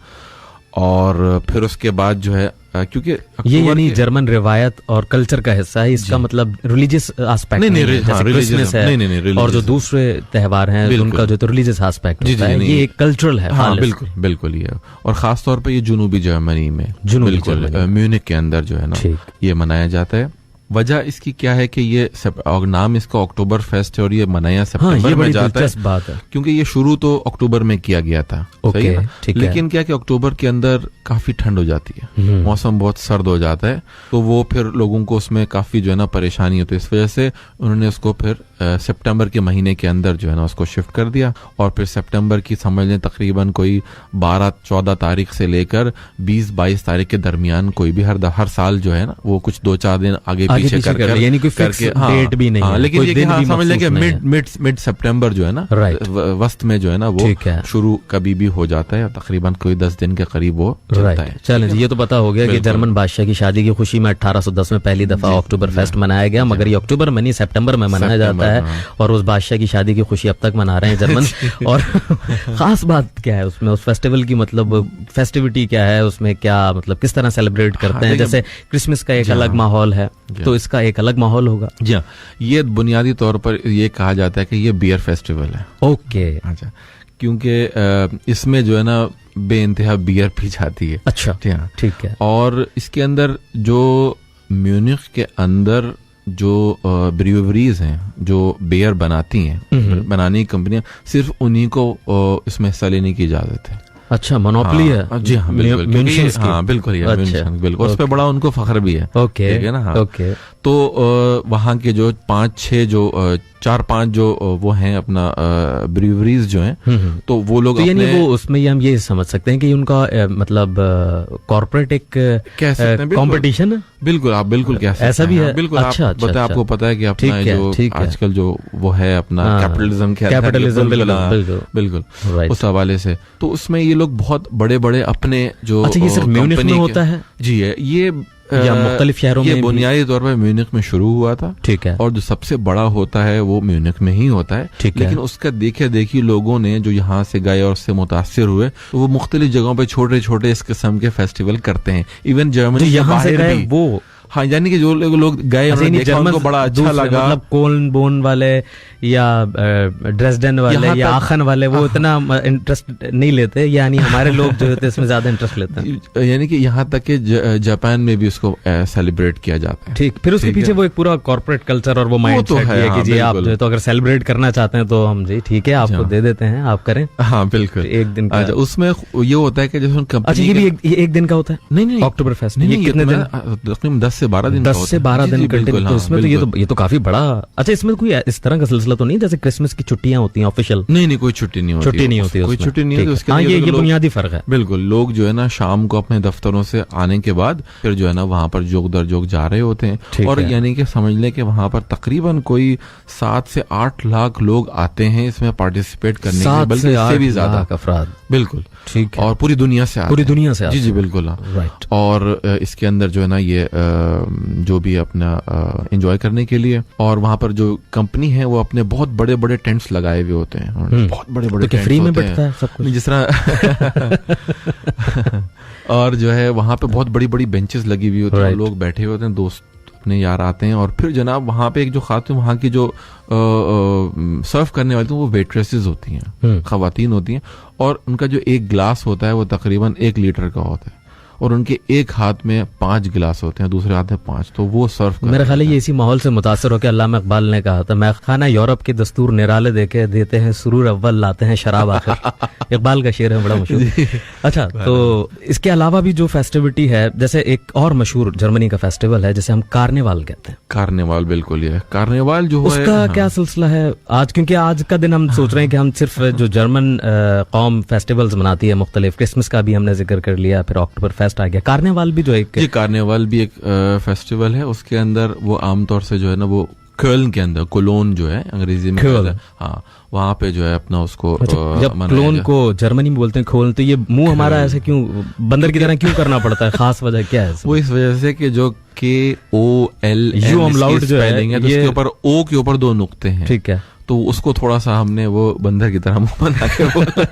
[SPEAKER 5] और फिर उसके बाद जो है क्योंकि
[SPEAKER 4] ये यानी जर्मन रिवायत और कल्चर का हिस्सा है, इसका मतलब रिलीजियस एस्पेक्ट नहीं है, जैसे क्रिसमस है और जो दूसरे त्योहार हैं उनका जो तो रिलीजियस एस्पेक्ट होता है, ये एक कल्चरल है।
[SPEAKER 5] हाँ, बिल्कुल बिल्कुल। ये और खास तौर पे ये जुनूबी जर्मनी में, बिल्कुल म्यूनिक के अंदर जो है ना ये मनाया जाता है। वजह इसकी क्या है कि ये नाम इसका अक्टूबर फेस्ट है और ये मनाया सितंबर में जाता है,
[SPEAKER 4] बात है
[SPEAKER 5] क्योंकि ये शुरू तो अक्टूबर में किया गया था। सही है ना? लेकिन क्या कि अक्टूबर के अंदर काफी ठंड हो जाती है, मौसम बहुत सर्द हो जाता है, तो वो फिर लोगों को उसमें काफी जो है ना परेशानी होती है। इस वजह से उन्होंने उसको फिर सितंबर के महीने के अंदर जो है ना उसको शिफ्ट कर दिया और फिर सितंबर की समझ लें तकरीबन कोई 12-14 तारीख से लेकर 20-22 तारीख के दरमियान कोई भी हर साल जो है ना वो कुछ 2-4 दिन आगे पीछे कर
[SPEAKER 4] यानी कोई फिक्स डेट भी नहीं है,
[SPEAKER 5] लेकिन ये समझ लें कि मिड सितंबर जो है ना वस्त में जो है ना वो शुरू कभी भी हो जाता है, तकरीबन कोई 10 दिन के करीब वो चलता है।
[SPEAKER 4] चलें, ये तो पता हो गया कि जर्मन बादशाह की शादी की खुशी में 1810 में पहली दफा अक्टूबर फेस्ट मनाया गया, मगर ये अक्टूबर में नहीं सितंबर में मनाया जाता है और उस बादशाह की शादी की खुशी अब तक मना रहे हैं जर्मन। और खास बात क्या है उसमें, उस फेस्टिवल की मतलब फेस्टिविटी क्या है उसमें, क्या मतलब किस तरह सेलिब्रेट करते हैं? जैसे क्रिसमस का एक अलग माहौल है तो इसका एक अलग माहौल होगा।
[SPEAKER 5] जी हाँ, ये बुनियादी तौर पर ये कहा जाता है कि ये बियर फेस्टिवल है।
[SPEAKER 4] ओके,
[SPEAKER 5] अच्छा, क्योंकि इसमें जो है ना बेइंतहा बियर पी जाती है।
[SPEAKER 4] अच्छा, ठीक है।
[SPEAKER 5] और इसके अंदर जो म्यूनिख के अंदर जो ब्रूवरीज हैं जो बियर बनाती हैं, बनाने की कंपनियां, सिर्फ उन्हीं को इसमें हिस्सा लेने की इजाजत है।
[SPEAKER 4] अच्छा, मोनोपोली है? जी हाँ, बिल्कुल।
[SPEAKER 5] हाँ, बिल्कुल, बिल्कुल। उस पर बड़ा उनको फख्र भी है।
[SPEAKER 4] ओके,
[SPEAKER 5] ठीक है ना? हाँ।
[SPEAKER 4] ओके।
[SPEAKER 5] तो वहाँ के जो 5-6 जो 4-5 जो वो हैं अपना ब्रूवरीज जो हैं, तो वो लोग
[SPEAKER 4] तो यानी वो उसमें हम ये समझ सकते हैं कि उनका मतलब कॉर्पोरेट एक कंपटीशन है।
[SPEAKER 5] बिल्कुल, आप बिल्कुल कह सकते हैं,
[SPEAKER 4] ऐसा भी है।
[SPEAKER 5] बिल्कुल।
[SPEAKER 4] अच्छा,
[SPEAKER 5] आपको पता है कि अपना जो आजकल जो वो है अपना कैपिटलिज्म, बिल्कुल उस हवाले से, तो उसमें ये लोग बहुत बड़े बड़े अपने जो,
[SPEAKER 4] अच्छा, ये सिर्फ म्यूनिख में होता है?
[SPEAKER 5] जी है, ये
[SPEAKER 4] या मुख्तलिफ शहरों में?
[SPEAKER 5] बुनियादी तौर पर म्यूनिख में शुरू हुआ था,
[SPEAKER 4] ठीक है,
[SPEAKER 5] और जो सबसे बड़ा होता है वो म्यूनिख में ही होता है। लेकिन उसका देखी लोगों ने जो यहाँ से गए और उससे मुतासिर हुए, तो वो मुख्तलिफ जगहों पे छोटे छोटे इस किस्म के फेस्टिवल करते हैं। इवन जर्मनी के बाहर भी वो, हाँ, यानी कि जो लोग गए उनको बड़ा अच्छा लगा,
[SPEAKER 4] मतलब कोल्न बोन वाले या ड्रेसडेन वाले या आखन वाले वो इतना इंटरेस्ट नहीं लेते, यानी हमारे लोग जो होते हैं इसमें ज्यादा इंटरेस्ट लेते हैं।
[SPEAKER 5] यानी कि यहाँ तक कि जापान में भी उसको सेलिब्रेट किया जाता है।
[SPEAKER 4] ठीक, फिर उसके पीछे वो एक पूरा कॉर्पोरेट कल्चर और वो माइंड सेट है कि जी आप जो तो अगर सेलिब्रेट करना चाहते हैं तो हम जी ठीक है आपको दे देते हैं, आप करें।
[SPEAKER 5] हाँ, बिल्कुल, एक दिन। अच्छा, उसमें ये होता है कि जैसे
[SPEAKER 4] अच्छा, ये भी एक दिन का होता है? नहीं, अक्टूबर फेस्ट कितने दिन?
[SPEAKER 5] तकरीबन 10 से 12 दिन
[SPEAKER 4] 10 से 12 दिन कंटिन्यू। तो इसमें तो ये तो काफी बड़ा। अच्छा, इसमें कोई इस तरह का सिलसिला तो नहीं जैसे क्रिसमस की छुट्टियां होती हैं ऑफिशियल?
[SPEAKER 5] नहीं, कोई छुट्टी नहीं होती, कोई छुट्टी नहीं होती।
[SPEAKER 4] हाँ, ये बुनियादी फर्क है।
[SPEAKER 5] बिल्कुल, लोग जो है ना शाम को अपने दफ्तरों से आने के बाद फिर जो है ना वहाँ पर जोक दर जोक जा रहे होते हैं, और यानी कि समझ लें कि वहाँ पर तकरीबन कोई 7 से 8 लाख लोग आते हैं इसमें पार्टिसिपेट करने के लिए, बल्कि इससे भी ज्यादा अफराद। बिल्कुल, ठीक है, और पूरी दुनिया से आते। जी, बिल्कुल, राइट। और इसके अंदर जो है ना ये जो भी अपना एंजॉय करने के लिए, और वहाँ पर जो कंपनी है वो अपने बहुत बड़े बड़े टेंट्स लगाए हुए होते हैं, बहुत बड़े बड़े टेंट्स
[SPEAKER 4] फ्री में बैठता है सब कुछ
[SPEAKER 5] जिस तरह और जो है वहाँ पे बहुत बड़ी बड़ी बेंचेस लगी हुई होती हैं, लोग बैठे होते हैं, दोस्त अपने यार आते हैं, और फिर जनाब वहाँ पे एक जो खातून वहाँ की जो सर्व करने वाली वो वेट्रेसेस होती हैं, खवातीन होती हैं, और उनका जो एक ग्लास होता है वो तकरीबन 1 लीटर का होता है, और उनके एक हाथ में 5 गिलास होते हैं, दूसरे हाथ में 5, तो वो सर्व
[SPEAKER 4] मेरा ख्याल है ये इसी माहौल से मुतासर होकर अल्लामा इकबाल ने कहा था, मैं खाना यूरोप के दस्तूर निराले देके देते हैं सुरूर अव्वल लाते हैं शराब आखिर। इकबाल का शेर है, बड़ा मशहूर। अच्छा, तो इसके अलावा भी जो फेस्टिविटी है, जैसे एक और मशहूर जर्मनी का फेस्टिवल है जिसे हम कार्निवाल कहते हैं।
[SPEAKER 5] कार्निवाल, बिल्कुल, ये कार्निवाल जो है
[SPEAKER 4] उसका क्या सिलसिला है आज? क्योंकि आज का दिन हम सोच रहे हैं कि हम सिर्फ जो जर्मन कौम फेस्टिवल्स मनाती है मुख्तलिफ, क्रिसमस का भी हमने जिक्र कर लिया, फिर अक्टूबर फेस्ट आ गया, कार्निवाल भी जो एक,
[SPEAKER 5] ये कार्निवाल भी एक फेस्टिवल है। उसके अंदर वो आमतौर से जो है ना, वो कर्ल के अंदर, कोलोन जो है अंग्रेजी में, हाँ, वहाँ पे जो है अपना उसको
[SPEAKER 4] जब क्लोन को जर्मनी में बोलते हैं खोल, तो ये मुंह हमारा ऐसे क्यों बंदर की तरह क्यों करना पड़ता है? खास वजह क्या है?
[SPEAKER 5] वो इस वजह से कि जो KOL
[SPEAKER 4] यू अमलाउट जो है,
[SPEAKER 5] तो उसके ऊपर O के ऊपर 2 नुक्ते हैं,
[SPEAKER 4] ठीक है,
[SPEAKER 5] तो उसको थोड़ा सा हमने वो बंदर की तरह मुंह बना के बोला।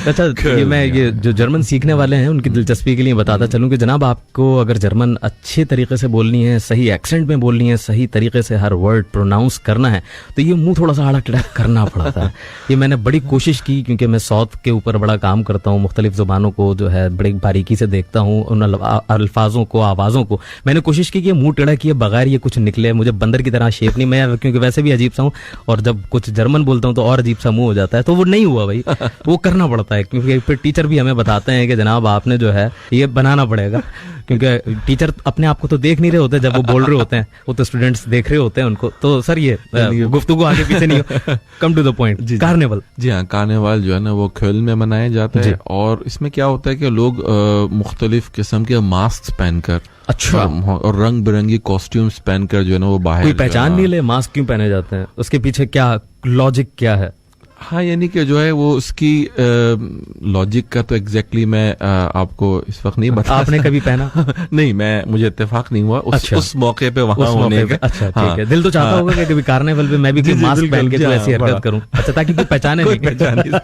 [SPEAKER 4] अच्छा, ये जो जर्मन सीखने वाले हैं उनकी दिलचस्पी के लिए बताता चलूं कि जनाब, आपको अगर जर्मन अच्छे तरीके से बोलनी है, सही एक्सेंट में बोलनी है, सही तरीके से हर वर्ड प्रोनाउंस करना है, तो ये मुंह थोड़ा सा आड़ा टेढ़ा करना पड़ता है। ये मैंने बड़ी कोशिश की, क्योंकि मैं साउथ के ऊपर बड़ा काम करता हूँ, मुख्तलिफ जुबानों को जो है बड़ी बारीकी से देखता हूँ, उन अल्फाजों को, आवाज़ों को। मैंने कोशिश की कि मुंह टेढ़ा किए बगैर ये कुछ निकले, मुझे बंदर की तरह शेप नहीं, मैं क्योंकि वैसे भी अजीब सा हूँ, और जब कुछ जर्मन बोलता हूँ तो और अजीब सा मुंह हो जाता है, तो वो नहीं हुआ भाई, वो करना पड़ता है, क्योंकि फिर टीचर भी हमें बताते हैं कि जनाब आपने जो है ये बनाना पड़ेगा, क्योंकि टीचर अपने आप को तो देख नहीं रहे होते जब वो बोल रहे होते हैं, वो तो स्टूडेंट्स देख रहे होते हैं उनको। तो सर ये गुफ्तगू आगे पीछे नहीं हो, come to the point. Carnival, जी
[SPEAKER 5] हाँ, कार्निवाल जो है ना वो खेल में मनाया जाता है, और इसमें क्या होता है कि लोग मुख्तलिफ किस्म के मास्क पहनकर,
[SPEAKER 4] अच्छा,
[SPEAKER 5] और रंग बिरंगी कॉस्ट्यूम्स पहनकर जो है ना वो बाहर,
[SPEAKER 4] कोई पहचान नहीं ले मास्क क्यों पहने जाते हैं, उसके पीछे क्या लॉजिक क्या है?
[SPEAKER 5] हाँ, यानी कि जो है वो उसकी लॉजिक का तो एग्जैक्टली मैं आपको इस वक्त नहीं बता।
[SPEAKER 4] आपने कभी पहना?
[SPEAKER 5] नहीं, मुझे इत्तेफाक नहीं हुआ उस मौके पे वहां होने का।
[SPEAKER 4] अच्छा, ठीक है, दिल तो चाहता होगा कि कभी कार्निवल पे मैं भी कोई मास्क पहन के तो ऐसी हरकत करूं, अच्छा, ताकि कोई पहचाने नहीं।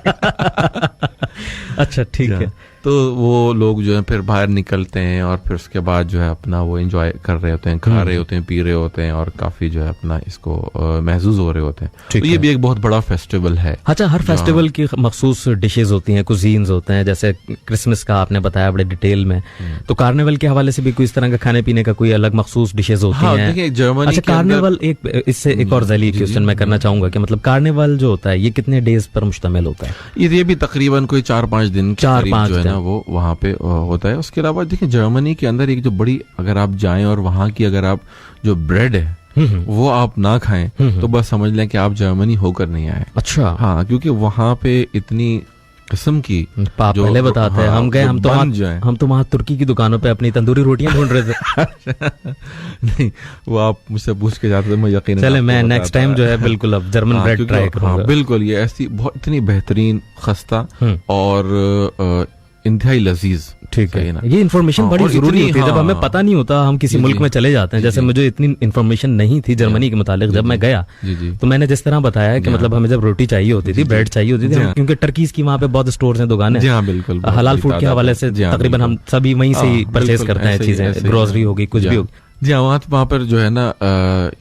[SPEAKER 4] अच्छा, ठीक है,
[SPEAKER 5] तो वो लोग जो है फिर बाहर निकलते हैं, और फिर उसके बाद जो है अपना वो एंजॉय कर रहे होते हैं, खा रहे होते हैं, पी रहे होते हैं, और काफी जो है अपना इसको महसूस हो रहे होते हैं। तो ये भी एक बहुत बड़ा फेस्टिवल है।
[SPEAKER 4] अच्छा, हर फेस्टिवल की मखसूस डिशेज होती हैं, कुजीन्स होते हैं, जैसे क्रिसमस का आपने बताया बड़े डिटेल में, तो कार्निवल के हवाले से भी कोई इस तरह का खाने पीने का कोई अलग मखसूस डिशेज होती हैं?
[SPEAKER 5] जर्मनी,
[SPEAKER 4] अच्छा, कार्निवल, इससे एक और जैली क्वेश्चन मैं करना चाहूंगा कि मतलब कार्निवल जो होता है ये कितने डेज पर मुश्तमिल होता है?
[SPEAKER 5] ये भी तकरीबन कोई 4-5 दिन के करीब जो है ना वो वहाँ पे होता है। उसके अलावा देखिए, जर्मनी के अंदर एक जो बड़ी, अगर आप जाएं और वहाँ की अगर आप जो ब्रेड है वो आप ना खाएं तो बस समझ लें कि आप जर्मनी होकर नहीं आए।
[SPEAKER 4] अच्छा,
[SPEAKER 5] हाँ, क्योंकि वहाँ पे इतनी किस्म की,
[SPEAKER 4] पाप पहले बताते हैं, हम गए, हम तो वहाँ तुर्की की दुकानों पे अपनी तंदूरी रोटियां ढूंढ रहे थे।
[SPEAKER 5] नहीं, वो आप मुझसे पूछ के जाते थे, मैं यकीन,
[SPEAKER 4] चले मैं नेक्स्ट टाइम जो है बिल्कुल अब जर्मन ब्रेड ट्राई करूंगा।
[SPEAKER 5] बिल्कुल, ये ऐसी बहुत इतनी बेहतरीन, खस्ता और इंतहाई लजीज,
[SPEAKER 4] ठीक है ना। ये इन्फॉर्मेशन बड़ी जरूरी होती है, जब हमें पता नहीं होता, हम किसी मुल्क में चले जाते हैं, जैसे मुझे इतनी इन्फॉर्मेशन नहीं थी जर्मनी के मुतालिक, जब मैं गया तो मैंने जिस तरह बताया कि मतलब हमें जब रोटी चाहिए होती थी, ब्रेड चाहिए होती थी, क्योंकि टर्कीज की वहाँ पे बहुत स्टोर्स हैं, दुकानें,
[SPEAKER 5] बिल्कुल
[SPEAKER 4] हलाल फूड के हवाले से तकरीबन हम सभी वहीं से ही परचेज करते हैं चीजें, ग्रोसरी होगी, कुछ भी होगी।
[SPEAKER 5] जी हाँ, वहाँ पर जो है ना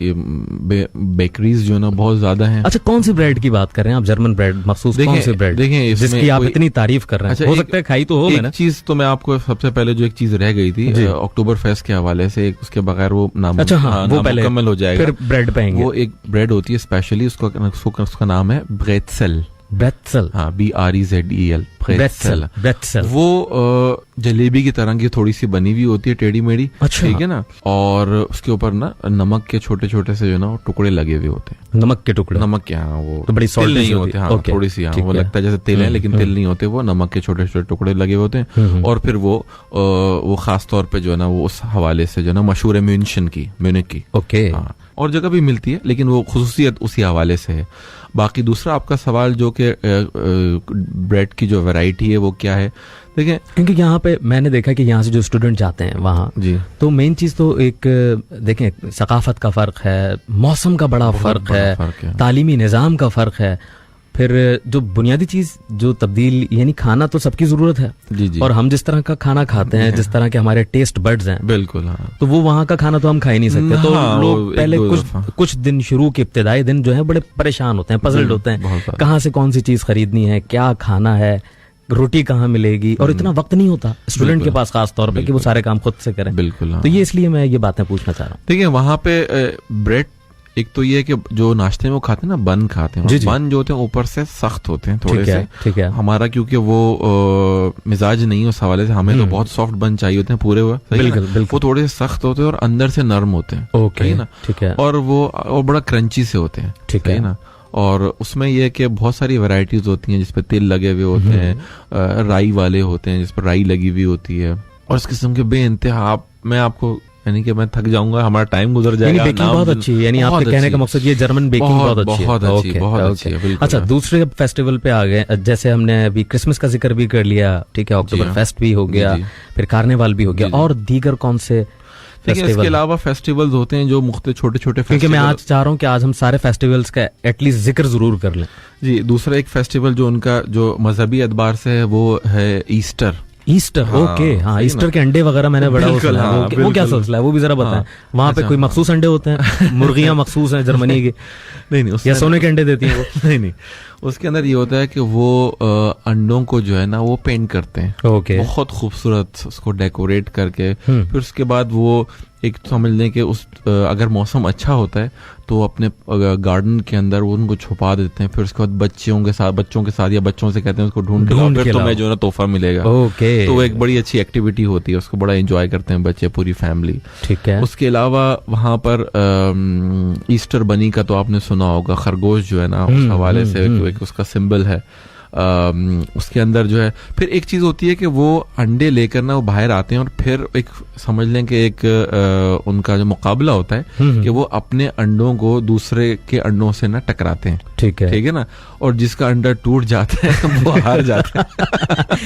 [SPEAKER 5] बेकरीज जो है ना बहुत ज्यादा हैं।
[SPEAKER 4] अच्छा, कौन सी ब्रेड की बात कर रहे हैं आप? जर्मन ब्रेड मखसूस कौन सी ब्रेड जिसकी आप इतनी तारीफ कर रहे हैं? हो सकता है खाई तो हो।
[SPEAKER 5] एक चीज तो मैं आपको सबसे पहले जो एक चीज रह गई थी अक्टूबर फेस्ट के हवाले से, उसके बगैर वो नाम,
[SPEAKER 4] अच्छा हाँ, वो पहले
[SPEAKER 5] मुकम्मल हो जाएगा,
[SPEAKER 4] फिर ब्रेड पाएंगे।
[SPEAKER 5] वो एक ब्रेड होती है स्पेशली, उसका नाम है ब्रेत्सेल।
[SPEAKER 4] ब्रेत्सेल,
[SPEAKER 5] हाँ, BREZEL,
[SPEAKER 4] ब्रेत्सेल।
[SPEAKER 5] वो जलेबी की तरह की थोड़ी सी बनी हुई होती है, टेढ़ी मेढ़ी, ठीक है ना, और उसके ऊपर ना नमक के छोटे छोटे से जो ना टुकड़े लगे हुए होते हैं,
[SPEAKER 4] नमक के टुकड़े,
[SPEAKER 5] नमक के, हाँ, वो
[SPEAKER 4] तो बड़ी
[SPEAKER 5] तिल नहीं होते, हाँ, थोड़ी सी, हाँ, वो लगता है जैसे तिल है लेकिन तिल नहीं होते, वो नमक के छोटे छोटे टुकड़े लगे होते हैं। और फिर वो खास तौर पे जो है ना वो उस हवाले से जो है ना मशहूर है म्यूनिख की,
[SPEAKER 4] ओके,
[SPEAKER 5] हाँ, और जगह भी मिलती है, लेकिन वो खुसूसियत उसी हवाले से है। बाकी दूसरा आपका सवाल जो कि ब्रेड की जो वैरायटी है वो क्या है, देखिए,
[SPEAKER 4] क्योंकि यहाँ पे मैंने देखा कि यहाँ से जो स्टूडेंट जाते हैं वहाँ जी, तो मेन चीज तो एक देखें सकाफत का फर्क है, मौसम का बड़ा फर्क है, तालीमी निज़ाम का फर्क है, फिर जो बुनियादी चीज जो तब्दील, यानी खाना तो सबकी जरूरत है
[SPEAKER 5] जी जी,
[SPEAKER 4] और हम जिस तरह का खाना खाते हैं, जिस तरह के हमारे टेस्ट बड्स हैं,
[SPEAKER 5] बिल्कुल, हाँ,
[SPEAKER 4] तो वो वहाँ का खाना तो हम खा ही नहीं सकते। तो लोग पहले कुछ दिन, शुरू के इब्तिदाई दिन जो है बड़े परेशान होते हैं, पजल्ड होते हैं, कहाँ से कौन सी चीज खरीदनी है, क्या खाना है, रोटी कहाँ मिलेगी, और इतना वक्त नहीं होता स्टूडेंट के पास खास तौर पे कि वो सारे काम खुद से करें।
[SPEAKER 5] बिल्कुल, हाँ।
[SPEAKER 4] तो ये इसलिए मैं ये बातें पूछना चाह रहा हूँ।
[SPEAKER 5] देखिए वहाँ पे ब्रेड, एक तो ये कि जो नाश्ते में वो खाते हैं ना, बन खाते हैं, बन जो होते हैं ऊपर से सख्त होते हैं थोड़े से।
[SPEAKER 4] ठीक है।
[SPEAKER 5] हमारा क्योंकि वो मिजाज नहीं है उस हवाले से, हमें तो बहुत सॉफ्ट बन चाहिए होते हैं पूरे हुए, बिल्कुल। वो थोड़े से सख्त होते हैं और अंदर से नरम होते हैं,
[SPEAKER 4] ओके
[SPEAKER 5] ना,
[SPEAKER 4] ठीक है।
[SPEAKER 5] और वो बड़ा क्रंची से होते हैं,
[SPEAKER 4] ठीक है
[SPEAKER 5] ना। और उसमें यह कि बहुत सारी वैरायटीज होती हैं जिसपे तिल लगे हुए होते हैं, राई वाले होते हैं जिस पर राई लगी हुई होती है, और इस किस्म के बेइंतहा, मैं आपको यानी कि मैं थक जाऊंगा, हमारा टाइम गुजर जाएगा।
[SPEAKER 4] बेकिंग बहुत अच्छी है, यानी आपके कहने का मकसद ये जर्मन बेकिंग बहुत अच्छी है।
[SPEAKER 5] बहुत अच्छी है।
[SPEAKER 4] अच्छा, दूसरे फेस्टिवल पे आ गए, जैसे हमने अभी क्रिसमस का जिक्र भी कर लिया, ठीक है, अक्टूबर फेस्ट भी हो गया, फिर कार्निवाल भी हो गया, और दीगर कौन से फेस्टिवल?
[SPEAKER 5] इसके अलावा फेस्टिवल्स होते हैं जो मुख्तलिफ छोटे छोटे,
[SPEAKER 4] क्योंकि मैं आज चाह रहा हूँ कि आज हम सारे फेस्टिवल्स का एटलीस्ट जिक्र जरूर कर लें।
[SPEAKER 5] जी, दूसरा एक फेस्टिवल जो उनका जो मजहबी एतबार से है वो है ईस्टर।
[SPEAKER 4] ओके, हाँ, ईस्टर के अंडे वगैरह मैंने बड़ा वो क्या सिलसिला है, वो भी जरा बताएं। वहाँ पे कोई मखसूस अंडे होते हैं? मुर्गियां मखसूस हैं जर्मनी की?
[SPEAKER 5] नहीं,
[SPEAKER 4] या सोने के अंडे देती हैं वो?
[SPEAKER 5] नहीं, उसके अंदर ये होता है कि वो अंडों को जो है ना वो पेंट करते हैं,
[SPEAKER 4] ओके,
[SPEAKER 5] बहुत खूबसूरत उसको डेकोरेट करके, फिर उसके बाद वो एक समझ लें कि उस अगर मौसम अच्छा होता है तो अपने गार्डन के अंदर वो उनको छुपा देते हैं, फिर उसके बाद बच्चों के साथ या बच्चों से कहते हैं उसको ढूंढ के फिर तुम्हें जो है ना तोहफा मिलेगा।
[SPEAKER 4] ओके,
[SPEAKER 5] तो एक बड़ी अच्छी एक्टिविटी होती है, उसको बड़ा एंजॉय करते हैं बच्चे, पूरी फैमिली।
[SPEAKER 4] ठीक है।
[SPEAKER 5] उसके अलावा वहां पर ईस्टर बनी का तो आपने सुना होगा, खरगोश जो है ना उस हवाले से एक उसका सिंबल है। उसके अंदर जो है फिर एक चीज होती है कि वो अंडे लेकर ना वो बाहर आते हैं, और फिर एक समझ लें कि एक उनका जो मुकाबला होता है कि वो अपने अंडों को दूसरे के अंडों से ना टकराते हैं।
[SPEAKER 4] ठीक है
[SPEAKER 5] ना, और जिसका अंडा टूट जाता है वो हार जाता है।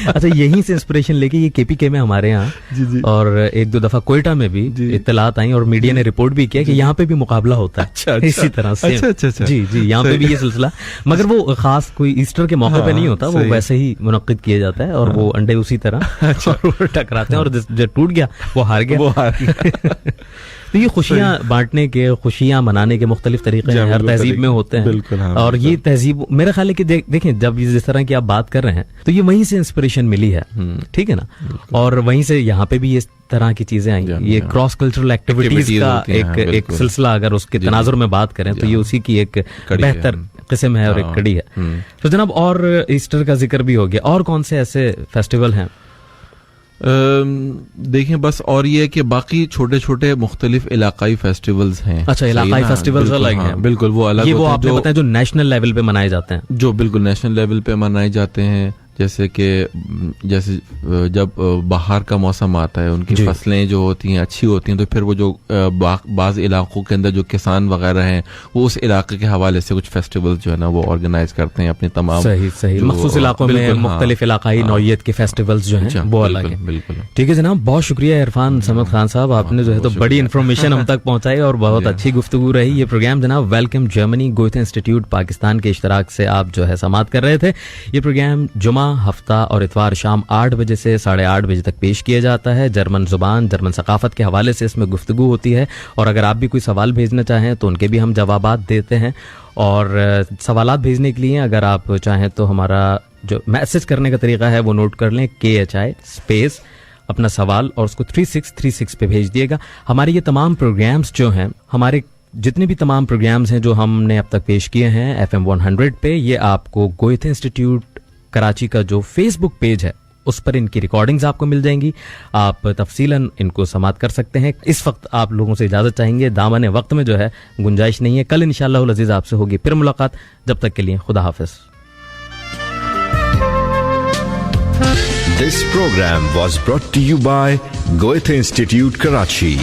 [SPEAKER 4] अच्छा, यहीं से इंस्पिरेशन लेके ये केपीके में हमारे यहाँ और एक दो दफा कोयटा में भी इत्तलात आई और मीडिया ने रिपोर्ट भी किया कि यहाँ पे भी मुकाबला होता है।
[SPEAKER 5] अच्छा,
[SPEAKER 4] इसी तरह से।
[SPEAKER 5] अच्छा।
[SPEAKER 4] जी, यहाँ पे भी ये सिलसिला, मगर वो खास कोई ईस्टर के मौके पे नहीं होता, वो वैसे ही मुनक्किद किया जाता है, और वो अंडे उसी तरह और वो टकराते हैं, और जो टूट गया वो हार गया। तो ये खुशियां बांटने के, खुशियां मनाने के मुख्तलिफ तरीके हैं, हर तहजीब में होते हैं। और ये तहजीब मेरे ख्याल है कि देखें, जब जिस तरह की आप बात कर रहे हैं तो ये वहीं से इंस्पिरेशन मिली है, ठीक है ना, और वहीं से यहाँ पे भी इस तरह की चीजें आई। ये क्रॉस कल्चरल एक्टिविटीज का एक सिलसिला अगर उसके तनाजुर में बात करें तो ये उसी की एक बेहतर किस्म है और एक कड़ी है। तो जनाब, और ईस्टर का जिक्र भी हो गया, और कौन से ऐसे फेस्टिवल हैं?
[SPEAKER 5] देखें बस, और ये कि बाकी छोटे छोटे मुख्तलिफ इलाकाई फेस्टिवल्स हैं।
[SPEAKER 4] अच्छा, इलाकाई फेस्टिवल्स अलग हैं,
[SPEAKER 5] बिल्कुल, वो अलग,
[SPEAKER 4] ये वो आपने बताया जो नेशनल लेवल पे मनाए जाते हैं,
[SPEAKER 5] जो बिल्कुल नेशनल लेवल पे मनाए जाते हैं। जैसे जब बाहर का मौसम आता है, उनकी फसलें जो होती हैं अच्छी होती हैं, तो फिर वो जो बाज़ इलाकों के अंदर जो किसान वगैरह हैं वो उस इलाके के हवाले से कुछ फेस्टिवल्स जो है ना वो ऑर्गेनाइज करते हैं अपने तमाम
[SPEAKER 4] सही मखसूस इलाकों में मुख्तलिफ इलाकाई नौइयत के फेस्टिवल्स जो हैं वो अलग हैं।
[SPEAKER 5] बिल्कुल,
[SPEAKER 4] ठीक है जनाब, बहुत शुक्रिया इरफान समद खान साहब, आपने जो है तो बड़ी इन्फॉर्मेशन हम तक पहुंचाई और बहुत अच्छी गुफ्तगू रही। ये प्रोग्राम जनाब welcome Germany Goethe institute Pakistan के इश्तराक से आप जो है समाअत कर रहे थे। ये प्रोग्राम जुमा, हफ्ता और इतवार शाम 8 बजे से 8:30 बजे तक पेश किया जाता है। जर्मन जुबान, जर्मन सकाफत के हवाले से इसमें गुफ्तगू होती है, और अगर आप भी कोई सवाल भेजना चाहें तो उनके भी हम जवाबात देते हैं। और सवालात भेजने के लिए अगर आप चाहें तो हमारा जो मैसेज करने का तरीका है वो नोट कर लें, KHI स्पेस अपना सवाल और उसको 3636 पे भेज दिएगा। हमारे ये तमाम प्रोग्राम्स जो हैं, हमारे जितने भी तमाम प्रोग्राम्स हैं जो हमने अब तक पेश किए हैं FM 100 पे, ये आपको गोएथे इंस्टीट्यूट कराची का जो फेसबुक पेज है उस पर इनकी रिकॉर्डिंग्स आपको मिल जाएंगी, आप तफसीलन इनको समाअत कर सकते हैं। इस वक्त आप लोगों से इजाजत चाहेंगे, दामन वक्त में जो है गुंजाइश नहीं है। कल इंशाअल्लाह अज़ीज़ आपसे होगी फिर मुलाकात, जब तक के लिए खुदा हाफिज।
[SPEAKER 3] This program was brought to you by Goethe Institute Karachi.